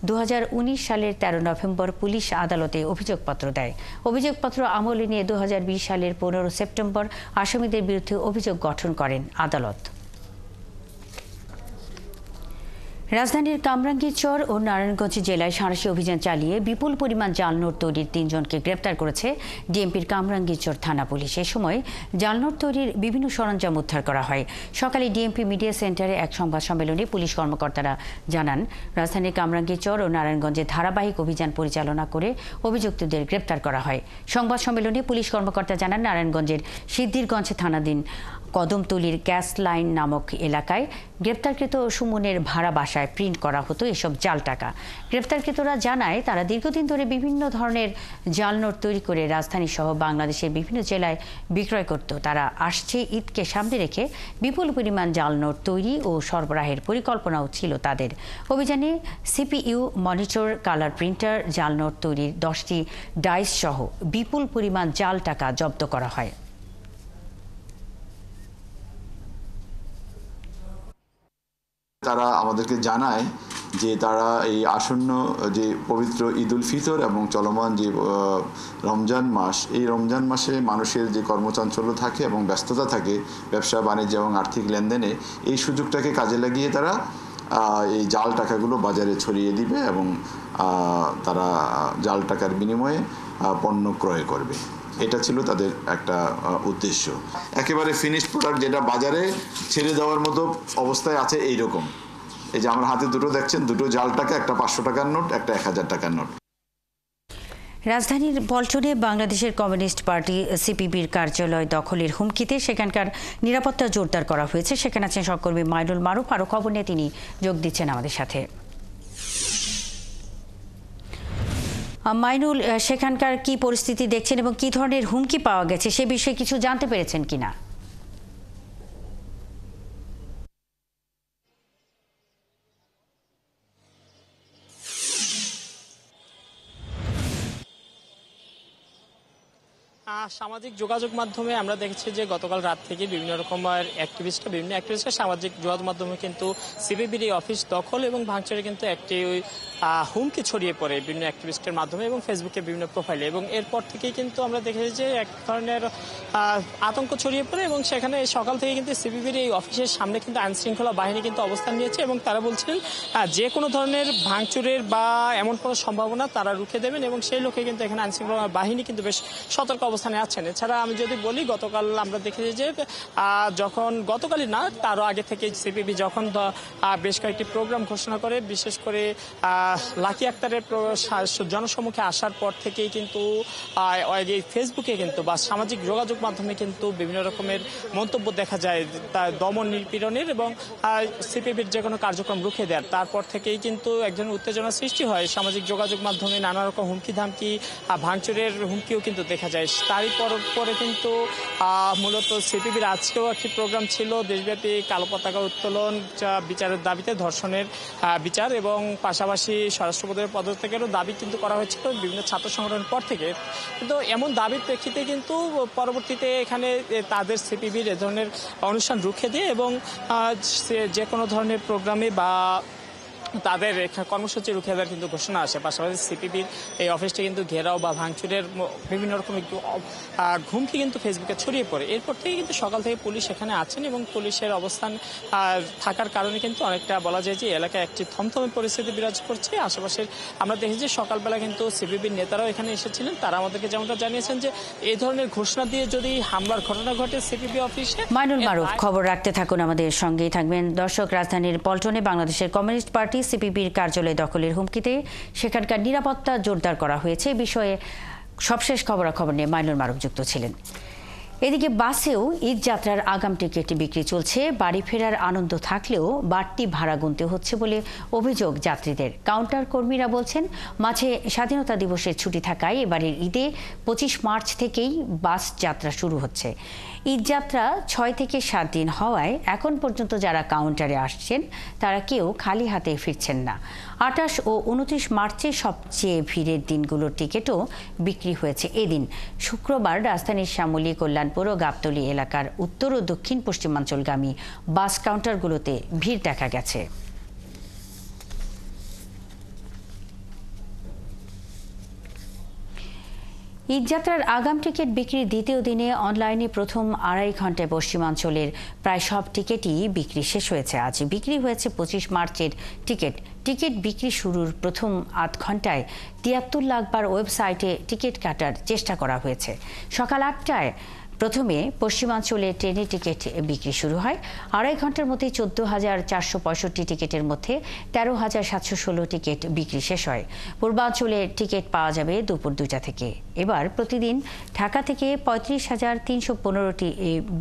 ২০১৯ সালের ১৩ নভেম্বর পুলিশ আদালতে অভিযোগপত্র দেয়। অভিযোগপত্র আমলে নিয়ে ২০২০ সালের ১৫ সেপ্টেম্বর আসামিদের বিরুদ্ধে অভিযোগ গঠন করেন আদালত। রাজধানীর কামরাঙ্গীরচর ও নারায়ণগঞ্জ জেলায় সাঁড়াশি অভিযান চালিয়ে বিপুল পরিমাণ জাল নোট তৈরির ৩ জনকে গ্রেপ্তার করেছে ডিএমপির কামরাঙ্গীরচর থানা পুলিশ। এ সময় জাল নোট তৈরির বিভিন্ন সরঞ্জাম উদ্ধার করা হয়। সকালে ডিএমপি মিডিয়া সেন্টারে এক সংবাদ সম্মেলনে পুলিশ কর্মকর্তারা জানান, রাজধানীর কামরাঙ্গীরচর ও নারায়ণগঞ্জে ধারাবাহিক অভিযান পরিচালনা করে অভিযুক্তদের গ্রেপ্তার করা হয়। সংবাদ সম্মেলনে পুলিশ কর্মকর্তা জানান, নারায়ণগঞ্জের সিদ্ধিরগঞ্জ থানাধীন কদমতলির গ্যাস লাইন নামক এলাকায় গ্রেপ্তারকৃত সুমনের ভাড়া বাসায় প্রিন্ট করা হতো এসব জাল টাকা। গ্রেপ্তারকৃতরা জানায়, তারা দীর্ঘদিন ধরে বিভিন্ন ধরনের জাল নোট তৈরি করে রাজধানী সহ বাংলাদেশের বিভিন্ন জেলায় বিক্রয় করত। তারা আসছে ঈদকে সামনে রেখে বিপুল পরিমাণ জাল নোট তৈরি ও সরবরাহের পরিকল্পনাও ছিল তাদের। অভিযানে CPU, মনিটর, কালার প্রিন্টার, জাল নোট তৈরির 10টি ডাইস সহ বিপুল পরিমাণ জাল টাকা জব্দ করা হয়। তারা আমাদেরকে জানায় যে তারা এই আসন্ন যে পবিত্র ঈদ উল ফিতর এবং চলমান যে রমজান মাস, এই রমজান মাসে মানুষের যে কর্মচাঞ্চল্য থাকে এবং ব্যস্ততা থাকে ব্যবসা বাণিজ্য এবং আর্থিক লেনদেনে, এই সুযোগটাকে কাজে লাগিয়ে তারা এই জাল টাকাগুলো বাজারে ছড়িয়ে দিবে এবং তারা জাল টাকার বিনিময়ে পণ্য ক্রয় করবে। এটা ছিল তাদের একটা উদ্দেশ্য। একেবারে ফিনিশড প্রোডাক্ট যেটা বাজারে ছেড়ে দেওয়ার মতো অবস্থায় আছে এইরকম, এই যে আমার হাতে দুটো দেখছেন, দুটো জাল টাকা, একটা ৫০০ টাকার নোট, একটা ১০০০ টাকার নোট। রাজধানীর পল্টনে বাংলাদেশের কমিউনিস্ট পার্টি সিপিবির কার্যালয় দখলের হুমকিতে সেখানকার নিরাপত্তা জোরদার করা হয়েছে। সেখানে আছেন সহকর্মী মাইনুল মারুফ। আরও খবর নিয়ে তিনি যোগ দিচ্ছেন আমাদের সাথে। মাইনুল, সেখানকার কি পরিস্থিতি দেখছেন এবং কি ধরনের হুমকি পাওয়া গেছে সে বিষয়ে কিছু জানতে পেরেছেন কিনা? সামাজিক যোগাযোগ মাধ্যমে আমরা দেখেছি যে গতকাল রাত থেকে বিভিন্ন রকমের অ্যাক্টিভিস্টরা সামাজিক যোগাযোগ মাধ্যমে কিন্তু সিপিবির এই অফিস দখল এবং ভাঙচুরে কিন্তু একটি হুমকি ছড়িয়ে পড়ে বিভিন্ন অ্যাক্টিভিস্টের মাধ্যমে এবং ফেসবুকে বিভিন্ন প্রোফাইলে, এবং এরপর থেকেই কিন্তু আমরা দেখেছি যে এক ধরনের আতঙ্ক ছড়িয়ে পড়ে এবং সেখানে সকাল থেকে কিন্তু সিপিবির এই অফিসের সামনে কিন্তু আইনশৃঙ্খলা বাহিনী কিন্তু অবস্থান নিয়েছে এবং তারা বলছিলেন যে কোনো ধরনের ভাঙচুরের বা এমন কোনো সম্ভাবনা তারা রুখে দেবেন এবং সেই লক্ষ্যে কিন্তু এখানে আইনশৃঙ্খলা বাহিনী কিন্তু বেশ সতর্ক অবস্থানে আছেন। এছাড়া আমি যদি বলি, গতকাল আমরা দেখেছি যে যখন গতকালই না তারও আগে থেকে সিপিবি যখন বেশ কয়েকটি প্রোগ্রাম ঘোষণা করে, বিশেষ করে লাকি আক্তারের জনসম্মুখে আসার পর থেকেই কিন্তু ফেসবুকে কিন্তু বা সামাজিক যোগাযোগ মাধ্যমে কিন্তু বিভিন্ন রকমের মন্তব্য দেখা যায় দমন নিপীড়নের এবং সিপিবির যে কোনো কার্যক্রম রুখে দেয়। তারপর থেকেই কিন্তু একজন উত্তেজনা সৃষ্টি হয়। সামাজিক যোগাযোগ মাধ্যমে নানা রকম হুমকি ধামকি ভাঙচুরের হুমকিও কিন্তু দেখা যায়। তারই পরে কিন্তু মূলত সিপিবির আজকেও একটি প্রোগ্রাম ছিল দেশব্যাপী কালো পতাকা উত্তোলন, বিচারের দাবিতে ধর্ষণের বিচার এবং পাশাপাশি স্বরাষ্ট্র পদত্যাগেরও দাবি কিন্তু করা হয়েছিল বিভিন্ন ছাত্র সংগঠনের পর থেকে। কিন্তু এমন দাবির প্রেক্ষিতে কিন্তু পরবর্তীতে এখানে তাদের সিপিবির এ ধরনের অনুষ্ঠান রুখে দেয় এবং যে কোনো ধরনের প্রোগ্রামে বা তাদের কর্মসূচি রুখে দেওয়ার কিন্তু ঘোষণা আসে। পাশাপাশি সিপিবির এই অফিসটি কিন্তু ঘেরাও বা ভাঙচুরের বিভিন্ন রকম একটু হুমকি কিন্তু ফেসবুকে ছড়িয়ে পড়ে। এরপর থেকে কিন্তু সকাল থেকে পুলিশ এখানে আছেন এবং পুলিশের অবস্থান থাকার কারণে কিন্তু অনেকটা বলা যায় যে এলাকায় একটি থমথমে পরিস্থিতি বিরাজ করছে। আশেপাশের আমরা দেখেছি সকালবেলা কিন্তু সিপিবির নেতারাও এখানে এসেছিলেন। তারা আমাদেরকে যেমনটা জানিয়েছেন যে এই ধরনের ঘোষণা দিয়ে যদি হামলার ঘটনা ঘটে সিপিবি অফিসে। মাইনুল মারুফ, খবর রাখতে থাকুন, আমাদের সঙ্গেই থাকবেন। দর্শক, রাজধানীর পল্টনে বাংলাদেশের কমিউনিস্ট পার্টি সিপিবির কার্যালয় দখলের হুমকিতে সেখানকার নিরাপত্তা জোরদার করা হয়েছে। এই বিষয়ে সবশেষ খবরাখবর নিয়ে মাইনুল মারুফ যুক্ত ছিলেন। এদিকে বাসেও ঈদ যাত্রার আগাম টিকিট বিক্রি চলছে। বাড়ি ফেরার আনন্দ থাকলেও বাড়তি ভাড়া গুনতে হচ্ছে বলে অভিযোগ যাত্রীদের। কাউন্টার কর্মীরা বলছেন, মাঝে স্বাধীনতা দিবসের ছুটি থাকায় এবারের ঈদে 25 মার্চ থেকেই বাস যাত্রা শুরু হচ্ছে। ঈদ যাত্রা 6 থেকে 7 দিন হওয়ায় এখন পর্যন্ত যারা কাউন্টারে আসছেন তারা কেউ খালি হাতে ফিরছেন না। 28 ও 29 মার্চে সবচেয়ে ভিড়ের দিনগুলোর টিকিটও বিক্রি হয়েছে এদিন। শুক্রবার রাজধানীর শ্যামলী, কল্যাণপুর ও গাবতলী এলাকার উত্তর ও দক্ষিণ পশ্চিমাঞ্চলগামী বাস কাউন্টারগুলোতে ভিড় দেখা গেছে। ঈদযাত্রার আগাম টিকিট বিক্রির দ্বিতীয় দিনে অনলাইনে প্রথম 2.5 ঘন্টায় পশ্চিমাঞ্চলের প্রায় সব টিকিটই বিক্রি শেষ হয়েছে। আজ বিক্রি হয়েছে 25 মার্চের টিকিট বিক্রি শুরুর প্রথম আধ ঘন্টায় 73 লাখ বার ওয়েবসাইটে টিকিট কাটার চেষ্টা করা হয়েছে। সকাল 8টায় প্রথমে পশ্চিমাঞ্চলে ট্রেনের টিকিট বিক্রি শুরু হয়। 2.5 ঘন্টার মধ্যে 14,465 টিকিটের মধ্যে 13,716 টিকিট বিক্রি শেষ হয়। পূর্বাঞ্চলে টিকিট পাওয়া যাবে দুপুর 2টা থেকে। এবার প্রতিদিন ঢাকা থেকে 35,315টি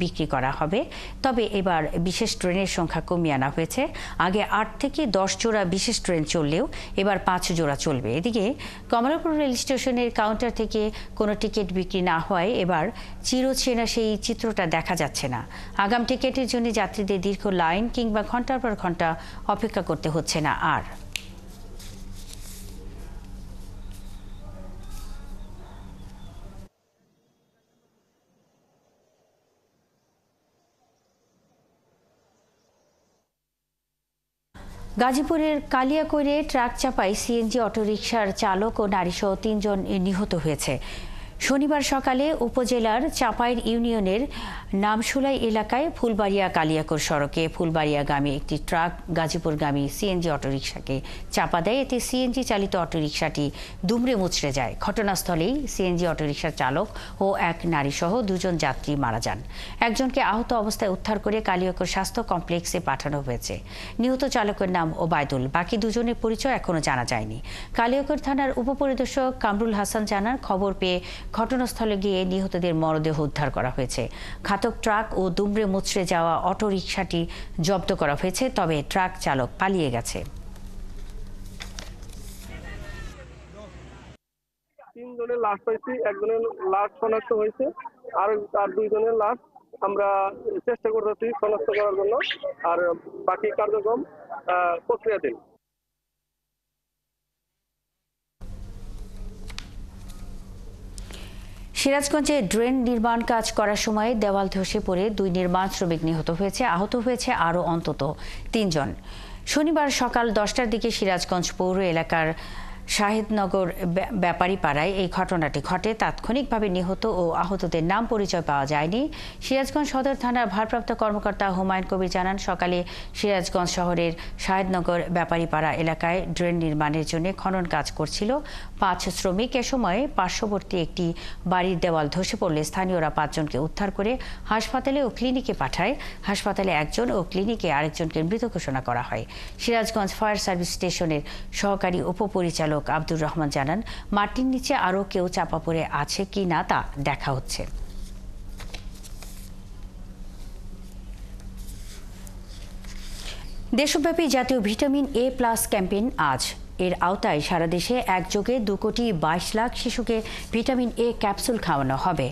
বিক্রি করা হবে। তবে এবার বিশেষ ট্রেনের সংখ্যা কমিয়ে আনা হয়েছে। আগে 8 থেকে 10 জোড়া বিশেষ ট্রেন চললেও এবার 5 জোড়া চলবে। এদিকে কমলাপুর রেল স্টেশনের কাউন্টার থেকে কোনো টিকিট বিক্রি না হওয়ায় এবার চিরচেনা সেই চিত্রটা দেখা যাচ্ছে না। আগাম টিকিটের জন্য যাত্রীদের দীর্ঘ লাইন কিংবা ঘন্টার পর ঘন্টা অপেক্ষা করতে হচ্ছে না আর। গাজীপুরের কালিয়াকৈরে ট্রাক চাপায় সিএনজি অটোরিকশার চালক ও নারীসহ 3 জন নিহত হয়েছে। শনিবার সকালে উপজেলার চাপাইর ইউনিয়নের নামশুলাই এলাকায় ফুলবাড়িয়া কালিয়াকৈর সড়কে ফুলবাড়িয়াগামী একটি ট্রাক গাজীপুরগামী সিএনজি অটোরিকশাকে চাপা দেয়। এতে সিএনজি চালিত অটোরিকশাটি দুমড়ে মুচড়ে যায়। ঘটনাস্থলেই সিএনজি অটোরিকশার চালক ও এক নারীসহ দুজন যাত্রী মারা যান। একজনকে আহত অবস্থায় উদ্ধার করে কালিয়াকৈর স্বাস্থ্য কমপ্লেক্সে পাঠানো হয়েছে। নিহত চালকের নাম ওবায়দুল। বাকি দুজনের পরিচয় এখনো জানা যায়নি। কালিয়াকৈর থানার উপপরিদর্শক কামরুল হাসান জানান, খবর পেয়ে ঘটনাস্থলে গিয়ে নিহতদের মরদেহ উদ্ধার করা হয়েছে। ঘাতক ট্রাক ও দুমড়ে মুচড়ে যাওয়া অটোরিকশাটি জব্দ করা হয়েছে, তবে ট্রাক চালক পালিয়ে গেছে। তিনজনের লাশ পাইছি, একজনের লাশ শনাক্ত হয়েছে, আর দুইজনের লাশ আমরা চেষ্টা করতেছি শনাক্ত করার জন্য, আর বাকি কার্যক্রম প্রক্রিয়াধীন। সিরাজগঞ্জে ড্রেন নির্মাণ কাজ করার সময় দেওয়াল ধসে পড়ে 2 নির্মাণ শ্রমিক নিহত হয়েছে। আহত হয়েছে আরও অন্তত 3 জন। শনিবার সকাল 10টার দিকে সিরাজগঞ্জ পৌর এলাকার শাহিদনগর ব্যাপারীপাড়ায় এই ঘটনাটি ঘটে। তাৎক্ষণিকভাবে নিহত ও আহতদের নাম পরিচয় পাওয়া যায়নি। সিরাজগঞ্জ সদর থানার ভারপ্রাপ্ত কর্মকর্তা হুমায়ুন কবির জানান, সকালে সিরাজগঞ্জ শহরের শাহিদনগর ব্যাপারীপাড়া এলাকায় ড্রেন নির্মাণের জন্য খনন কাজ করছিল 5 শ্রমিক। এ সময় পার্শ্ববর্তী একটি বাড়ির দেওয়াল ধসে পড়লে স্থানীয়রা 5 জনকে উদ্ধার করে হাসপাতালে ও ক্লিনিকে পাঠায়। হাসপাতালে একজন ও ক্লিনিকে আরেকজনকে মৃত ঘোষণা করা হয়। সিরাজগঞ্জ ফায়ার সার্ভিস স্টেশনের সহকারী উপপরিচালক আব্দুর রহমান জানান, মাটির নিচে আরও কেউ চাপা পড়ে আছে কি না তা দেখা হচ্ছে। দেশব্যাপী জাতীয় ভিটামিন এ প্লাস ক্যাম্পেইন আজ। এর আওতায় সারা দেশে একযোগে 2,22,00,000 শিশুকে ভিটামিন এ ক্যাপসুল খাওয়ানো হবে।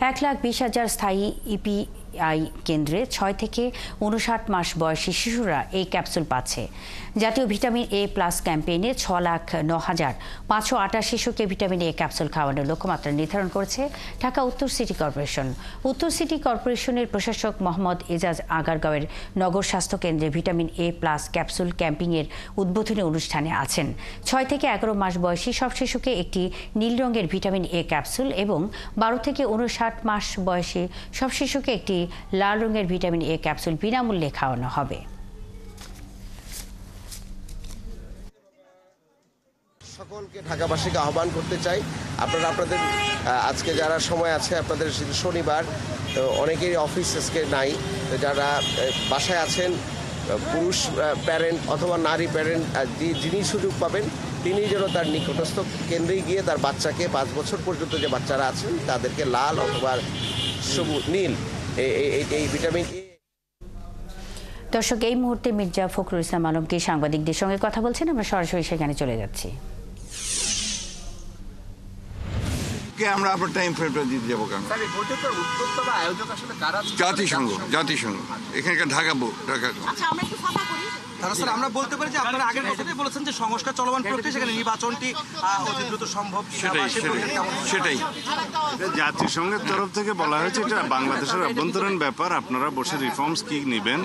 1,20,000 স্থায়ী ইপিআই কেন্দ্রে 6 থেকে 59 মাস বয়সী শিশুরা এই ক্যাপসুল পাচ্ছে। জাতীয় ভিটামিন এ প্লাস ক্যাম্পেইনে 6,09,528 শিশুকে ভিটামিন এ ক্যাপসুল খাওয়ানোর লক্ষ্যমাত্রা নির্ধারণ করেছে ঢাকা উত্তর সিটি কর্পোরেশন। উত্তর সিটি কর্পোরেশনের প্রশাসক মোহাম্মদ এজাজ আগারগাঁওয়ের নগর স্বাস্থ্য কেন্দ্রে ভিটামিন এ প্লাস ক্যাপসুল ক্যাম্পিংয়ের উদ্বোধনী অনুষ্ঠানে আছেন। 6 থেকে 11 মাস বয়সী সব শিশুকে একটি নীল রঙের ভিটামিন এ ক্যাপসুল এবং 12 থেকে 59 মাস বয়সী সব শিশুকে একটি লাল রঙের ভিটামিন এ ক্যাপসুল বিনামূল্যে খাওয়ানো হবে। সকলকে ঢাকাবাসীকে আহ্বান করতে চাই, আপনারা আপনাদের আজকে যারা সময় আছে, আপনাদের শনিবার, তো অনেকেরই অফিস আজকে নাই, তো যারা বাসায় আছেন, পুরুষ প্যারেন্ট অথবা নারী প্যারেন্ট যিনি সুযোগ পাবেন তিনি যেন তার নিকটস্থ কেন্দ্রে গিয়ে তার বাচ্চাকে 5 বছর পর্যন্ত যে বাচ্চারা আছেন তাদেরকে লাল অথবা সবুজ নীল এই ভিটামিন এ। দর্শক, এই মুহূর্তে মির্জা ফখরুল ইসলাম আলমকে সাংবাদিকদের সঙ্গে কথা বলছেন। আমরা সরাসরি সেখানে চলে যাচ্ছি। আমরা আপনার টাইম ফ্রেমটা দিতে যাবো কেন? জাতিসংঘ এখানকার ঢাকা। স্যার, আমরা বলতে পারি যে আপনারা আগের কথাতেই বলেছেন যে সংস্কার চলমান প্রক্রিয়া, সেখানে নির্বাচনটি অতি দ্রুত সম্ভব। সেটাই জাতিসংঘের তরফ থেকে বলা হয়েছে এটা বাংলাদেশের অভ্যন্তরীণ ব্যাপার, আপনারা বসে রিফর্মস কি নেবেন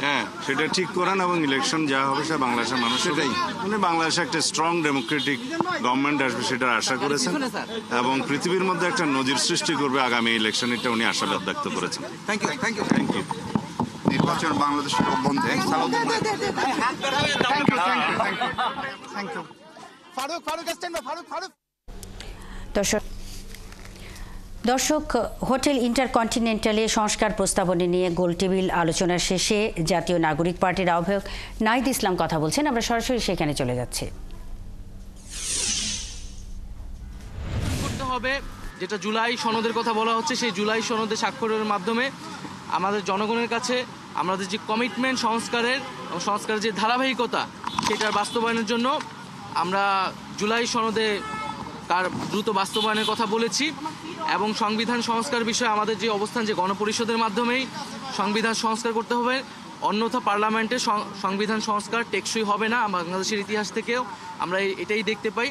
সেটা ঠিক করেন এবং ইলেকশন যা হবে সেটা বাংলাদেশের মানুষ, সেটাই উনি বাংলাদেশে একটা স্ট্রং ডেমোক্রেটিক গভর্নমেন্ট আসবে সেটা আশা করেছেন এবং পৃথিবীর মধ্যে একটা নজির সৃষ্টি করবে আগামী ইলেকশন, এটা উনি আশাবাদ ব্যক্ত করেছেন। Thank you. নির্বাচন বাংলাদেশের অভ্যন্তরীণ। দর্শক, হোটেল ইন্টারকন্টিনেন্টালে সংস্কার প্রস্তাবনী নিয়ে গোলটেবিল আলোচনার শেষে জাতীয় নাগরিক পার্টির আহ্বায়ক নাহিদ ইসলাম কথা বলছেন। আমরা সরাসরি সেখানে চলে যাচ্ছি। করতে হবে যেটা জুলাই সনদের কথা বলা হচ্ছে, সেই জুলাই সনদে স্বাক্ষরের মাধ্যমে আমাদের জনগণের কাছে আমাদের যে কমিটমেন্ট সংস্কারের যে ধারাবাহিকতা সেটার বাস্তবায়নের জন্য আমরা জুলাই সনদে তার দ্রুত বাস্তবায়নের কথা বলেছি এবং সংবিধান সংস্কার বিষয়ে আমাদের যে অবস্থান, যে গণপরিষদের মাধ্যমেই সংবিধান সংস্কার করতে হবে, অন্যথা পার্লামেন্টে সংবিধান সংস্কার টেকসই হবে না। বাংলাদেশের ইতিহাস থেকেও আমরা এটাই দেখতে পাই।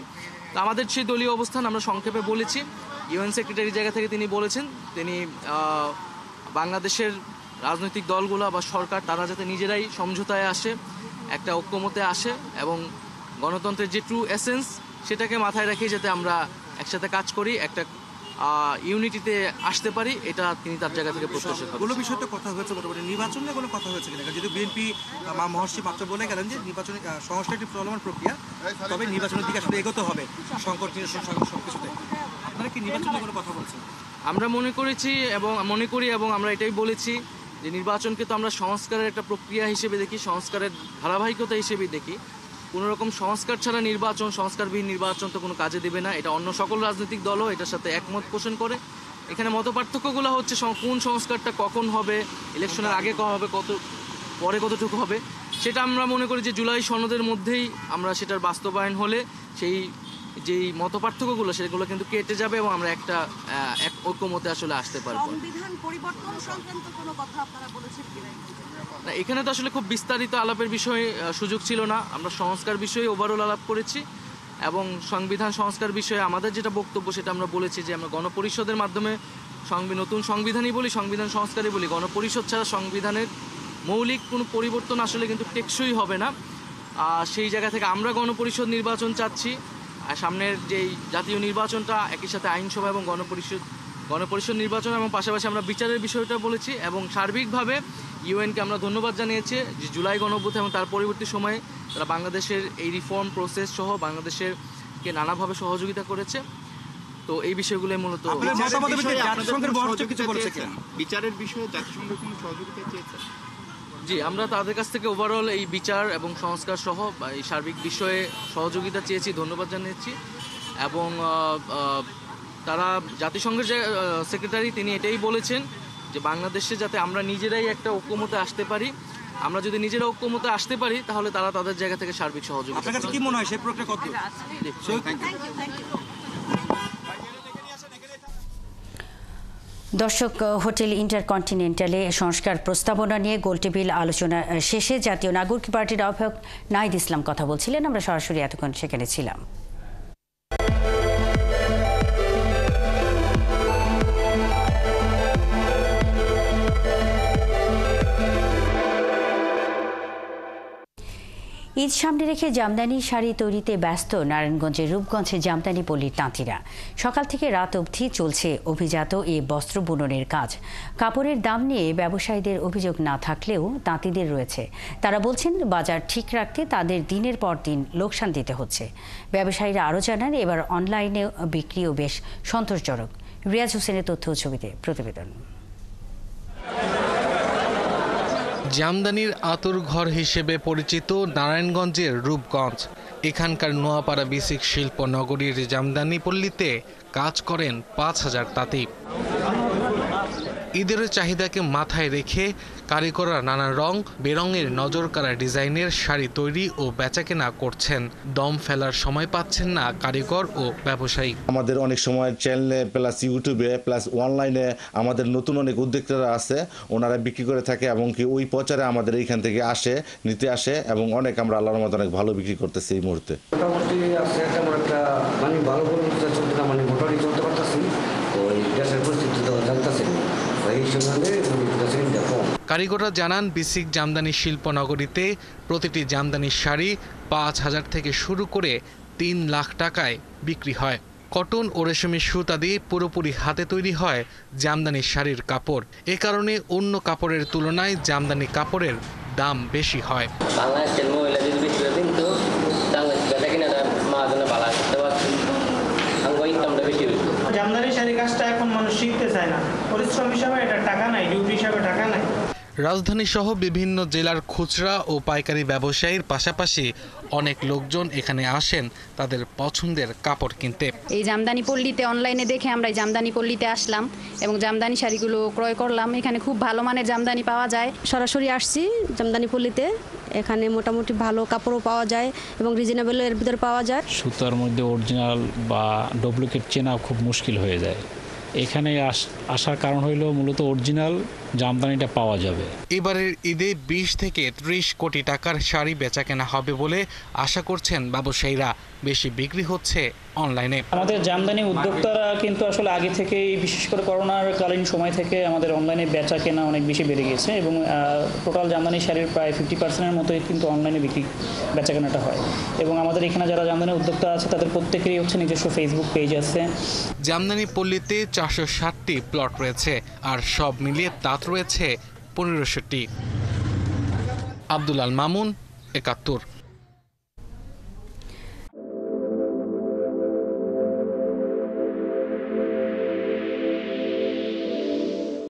তো আমাদের সেই দলীয় অবস্থান আমরা সংক্ষেপে বলেছি। ইউএন সেক্রেটারির জায়গা থেকে তিনি বলেছেন তিনি বাংলাদেশের রাজনৈতিক দলগুলো বা সরকার তারা যাতে নিজেরাই সমঝোতায় আসে, একটা ঐক্যমতে আসে এবং গণতন্ত্রের যে ট্রু এসেন্স সেটাকে মাথায় রেখে যাতে আমরা একসাথে কাজ করি, একটা ইউনিটিতে আসতে পারি, এটা তিনি তার জায়গা থেকে প্রত্যাশা করেন। কোনো বিষয় তো কথা হয়েছে মোটামুটি, নির্বাচন নিয়ে কোনো কথা হয়েছে কিনা? যদি বিএনপি মহর্ষি মাত্র বলে গেলেন যে নির্বাচন সংস্কার একটি চলমান প্রক্রিয়া, তবে নির্বাচনের দিকে আসলে এগোতে হবে সংকট নিরসন সবকিছুতে। আপনারা কি নির্বাচন নিয়ে কোনো কথা বলছেন? আমরা মনে করি এবং আমরা এটাই বলেছি যে নির্বাচনকে তো আমরা সংস্কারের একটা প্রক্রিয়া হিসেবে দেখি, সংস্কারের ধারাবাহিকতা হিসেবেই দেখি। কোনো রকম সংস্কার ছাড়া নির্বাচন, সংস্কারবিহীন নির্বাচন তো কোনো কাজে দেবে না। এটা অন্য সকল রাজনৈতিক দলও এটার সাথে একমত পোষণ করে। এখানে মতপার্থক্যগুলো হচ্ছে কোন সংস্কারটা কখন হবে, ইলেকশনের আগে কখন হবে, পরে কতটুকু হবে, সেটা আমরা মনে করি যে জুলাই সনদের মধ্যেই আমরা সেটার বাস্তবায়ন হলে সেই যেই মতপার্থক্যগুলো সেগুলো কিন্তু কেটে যাবে এবং আমরা একটা ঐক্যমতে আসলে আসতে পারবো। সংবিধান পরিবর্তন সংক্রান্ত কোনো কথা আপনারা বলেছেন কিনা? না, এখানে তো আসলে খুব বিস্তারিত আলাপের বিষয়ে সুযোগ ছিল না। আমরা সংস্কার বিষয়ে ওভারঅল আলাপ করেছি এবং সংবিধান সংস্কার বিষয়ে আমাদের যেটা বক্তব্য সেটা আমরা বলেছি যে আমরা গণপরিষদের মাধ্যমে নতুন সংবিধানই বলি, সংবিধান সংস্কারই বলি। গণপরিষদ ছাড়া সংবিধানের মৌলিক কোনো পরিবর্তন আসলে কিন্তু টেকসই হবে না। সেই জায়গা থেকে আমরা গণপরিষদ নির্বাচন চাচ্ছি। আর সামনের যেই জাতীয় নির্বাচনটা একই সাথে আইনসভা এবং গণপরিষদ নির্বাচন এবং পাশাপাশি আমরা বিচারের বিষয়টা বলেছি এবং সার্বিকভাবে ইউএনকে আমরা ধন্যবাদ জানিয়েছি যে জুলাই গণঅভ্যুত্থান এবং তার পরবর্তী সময়ে তারা বাংলাদেশের এই রিফর্ম প্রসেস সহ বাংলাদেশেরকে নানাভাবে সহযোগিতা করেছে। তো এই বিষয়গুলো মূলত বিচারের বিষয়ে জাতিসংঘের কোনো সহযোগিতা চেয়েছে? জি, আমরা তাদের কাছ থেকে ওভারঅল এই বিচার এবং সংস্কার সহ এই সার্বিক বিষয়ে সহযোগিতা চেয়েছি, ধন্যবাদ জানিয়েছি এবং তারা জাতিসংঘের যে সেক্রেটারি তিনি এটাই বলেছেন যে বাংলাদেশে যাতে আমরা নিজেরাই একটা ঐক্যমতে আসতে পারি, আমরা যদি নিজেরা ঐক্যমতে আসতে পারি তাহলে তারা তাদের জায়গা থেকে সার্বিক সহযোগিতা। আপনার কাছে কি মনে হয় সেই প্রক্রিয়া কত? দর্শক, হোটেল ইন্টারকন্টিনেন্টালে সংস্কার প্রস্তাবনা নিয়ে গোলটেবিল আলোচনা শেষে জাতীয় নাগরিক পার্টির আহ্বায়ক নাহিদ ইসলাম কথা বলছিলেন। আমরা সরাসরি এতক্ষণ সেখানে ছিলাম। ঈদ সামনে রেখে জামদানি শাড়ি তৈরিতে ব্যস্ত নারায়ণগঞ্জের রূপগঞ্জে জামদানি পল্লীর তাঁতিরা। সকাল থেকে রাত অবধি চলছে অভিজাত এ বস্ত্র বুননের কাজ। কাপড়ের দাম নিয়ে ব্যবসায়ীদের অভিযোগ না থাকলেও তাঁতিদের রয়েছে। তারা বলছেন বাজার ঠিক রাখতে তাদের দিনের পর দিন লোকসান দিতে হচ্ছে। ব্যবসায়ীরা আরও জানান এবার অনলাইনে বিক্রিও বেশ সন্তোষজনক। রিয়াজ হোসেনের তথ্য ছবিতে প্রতিবেদন। জামদানির আতুর ঘর হিসেবে পরিচিত নারায়ণগঞ্জের রূপগঞ্জ। এখানকার নোয়াপাড়া বিসিক শিল্প নগরীর জামদানি পল্লীতে কাজ করেন ৫,০০০ তাঁতি। ঈদের চাহিদাকে মাথায় রেখে কারিগররা নানা রং বেরঙের নজরকাড়া ডিজাইনের শাড়ি তৈরি ও বেচাকেনা করছেন। দম ফেলার সময় পাচ্ছেন না কারিগর ও ব্যবসায়ী। আমাদের অনেক সময় চ্যানেলে প্লাস ইউটিউবে প্লাস অনলাইনে আমাদের নতুন অনেক উদ্যোক্তারা আছে, ওনারা বিক্রি করে থাকে এবং কি ওই প্রচারে আমাদের এইখান থেকে নিতে আসে এবং অনেক আমরা আল্লাহর মতো অনেক ভালো বিক্রি করতেছি এই মুহূর্তে। মোটামুটি আছে তেমন একটা ভালো চলতে মোটামুটি চলতে পারতেছি। ওই দেশের পরিস্থিতি তো জানতেছি। কারিগররা জানান বিসিক জামদানি শিল্প নগরীতে প্রতিটি জামদানির শাড়ি ৫,০০০ থেকে শুরু করে ৩ লাখ টাকায় বিক্রি হয়। কটন ও রেশমি সুতা দিয়ে পুরোপুরি হাতে তৈরি হয় জামদানির শাড়ির কাপড়। এ কারণে অন্য কাপড়ের তুলনায় জামদানি কাপড়ের দাম বেশি হয়। জামদানি শাড়ি কাজটা এখন মানুষ শিখতে চায় না, পরিশ্রম হিসাবে এটা টাকা নাই, ডিউটি হিসাবে টাকা নাই। রাজধানী সহ বিভিন্ন জেলার খুচরা ও পাইকারি ব্যবসায়ীর পাশাপাশি অনেক লোকজন এখানে আসেন তাদের পছন্দের কাপড় কিনতে। এই জামদানি পল্লীতে অনলাইনে দেখে আমরা এই জামদানি পল্লীতে আসলাম এবং জামদানি শাড়িগুলো ক্রয় করলাম। এখানে খুব ভালো মানের জামদানি পাওয়া যায়। সরাসরি আসছি জামদানি পল্লীতে, এখানে মোটামুটি ভালো কাপড়ও পাওয়া যায় এবং রিজনেবলের ভিতরে পাওয়া যায়। সুতার মধ্যে অরিজিনাল বা ডুপ্লিকেট চেনা খুব মুশকিল হয়ে যায়। এখানে আসার কারণ হইল মূলত অরিজিনাল জামদানিটা পাওয়া যাবে। এবারের ঈদে ২০ থেকে ৩০ কোটি টাকার শাড়ি বেচাকেনা হবে বলে আশা করছেন ব্যবসায়ীরা। বেশি বিক্রি হচ্ছে অনলাইনে। আমাদের জামদানি উদ্যোক্তারা কিন্তু আসলে আগে থেকেই বিশেষ করে করোনার কালীন সময় থেকে আমাদের অনলাইনে বেচা কেনা অনেক বেশি বেড়ে গেছে এবং টোটাল জামদানি শাড়ির প্রায় 50% মতোই কিন্তু অনলাইনে বেচা কেনাটা হয় এবং আমাদের এখানে যারা জামদানি উদ্যোক্তা আছে তাদের প্রত্যেকেরই হচ্ছে নিজস্ব ফেসবুক পেজ আছে। জামদানি পল্লীতে 460টি প্লট রয়েছে আর সব মিলিয়ে তাঁত রয়েছে 1500টি। আব্দুল আল মামুন, ৭১।